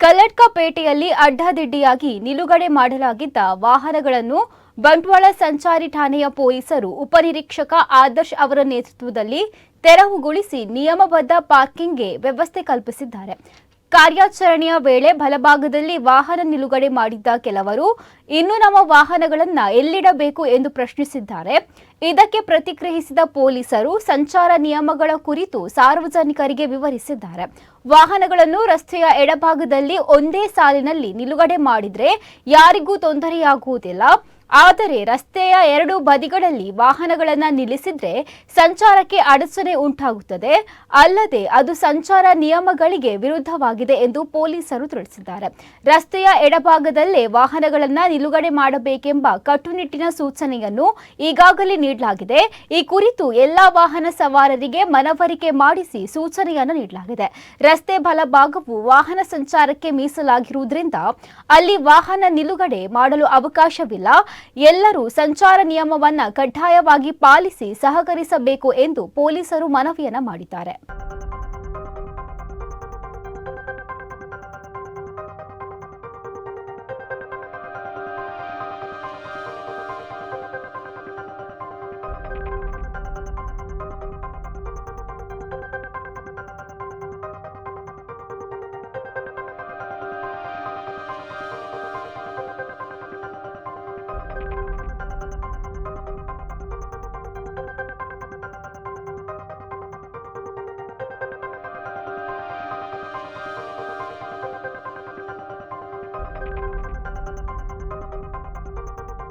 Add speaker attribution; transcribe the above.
Speaker 1: ಕಲ್ಲಡ್ಕಪೇಟೆಯಲ್ಲಿ ಅಡ್ಡಾದಿಡ್ಡಿಯಾಗಿ ನಿಲುಗಡೆ ಮಾಡಲಾಗಿದ್ದ ವಾಹನಗಳನ್ನು ಬಂಟ್ವಾಳ ಸಂಚಾರಿ ಠಾಣೆಯ ಪೊಲೀಸರು ಉಪನಿರೀಕ್ಷಕ ಆದರ್ಶ್ ಅವರ ನೇತೃತ್ವದಲ್ಲಿ ತೆರವುಗೊಳಿಸಿ ನಿಯಮಬದ್ಧ ಪಾರ್ಕಿಂಗ್ಗೆ ವ್ಯವಸ್ಥೆ ಕಲ್ಪಿಸಿದ್ದಾರೆ. ಕಾರ್ಯಾಚರಣೆಯ ವೇಳೆ ಬಲಭಾಗದಲ್ಲಿ ವಾಹನ ನಿಲುಗಡೆ ಮಾಡಿದ್ದ ಕೆಲವರು ಇನ್ನು ನಮ್ಮ ವಾಹನಗಳನ್ನ ಎಲ್ಲಿಡಬೇಕು ಎಂದು ಪ್ರಶ್ನಿಸಿದ್ದಾರೆ. ಇದಕ್ಕೆ ಪ್ರತಿಕ್ರಿಯಿಸಿದ ಪೊಲೀಸರು ಸಂಚಾರ ನಿಯಮಗಳ ಕುರಿತು ಸಾರ್ವಜನಿಕರಿಗೆ ವಿವರಿಸಿದ್ದಾರೆ. ವಾಹನಗಳನ್ನು ರಸ್ತೆಯ ಎಡಭಾಗದಲ್ಲಿ ಒಂದೇ ಸಾಲಿನಲ್ಲಿ ನಿಲುಗಡೆ ಮಾಡಿದ್ರೆ ಯಾರಿಗೂ ತೊಂದರೆಯಾಗುವುದಿಲ್ಲ. ಆದರೆ ರಸ್ತೆಯ ಎರಡು ಬದಿಗಳಲ್ಲಿ ವಾಹನಗಳನ್ನು ನಿಲ್ಲಿಸಿದ್ರೆ ಸಂಚಾರಕ್ಕೆ ಅಡಚಣೆ ಉಂಟಾಗುತ್ತದೆ. ಅಲ್ಲದೆ ಅದು ಸಂಚಾರ ನಿಯಮಗಳಿಗೆ ವಿರುದ್ಧವಾಗಿದೆ ಎಂದು ಪೊಲೀಸರು ತಿಳಿಸಿದ್ದಾರೆ. ರಸ್ತೆಯ ಎಡಭಾಗದಲ್ಲೇ ವಾಹನಗಳನ್ನು ನಿಲುಗಡೆ ಮಾಡಬೇಕೆಂಬ ಕಟ್ಟುನಿಟ್ಟಿನ ಸೂಚನೆಯನ್ನು ಈಗಾಗಲೇ ನೀಡಲಾಗಿದೆ. ಈ ಕುರಿತು ಎಲ್ಲಾ ವಾಹನ ಸವಾರರಿಗೆ ಮನವರಿಕೆ ಮಾಡಿಸಿ ಸೂಚನೆಯನ್ನು ನೀಡಲಾಗಿದೆ. ರಸ್ತೆ ಬಲಭಾಗವು ವಾಹನ ಸಂಚಾರಕ್ಕೆ ಮೀಸಲಾಗಿರುವುದರಿಂದ ಅಲ್ಲಿ ವಾಹನ ನಿಲುಗಡೆ ಮಾಡಲು ಅವಕಾಶವಿಲ್ಲ. ಎಲ್ಲರೂ ಸಂಚಾರ ನಿಯಮವನ್ನು ಕಡ್ಡಾಯವಾಗಿ ಪಾಲಿಸಿ ಸಹಕರಿಸಬೇಕು ಎಂದು ಪೊಲೀಸರು ಮನವಿಯನ್ನ ಮಾಡಿದ್ದಾರೆ.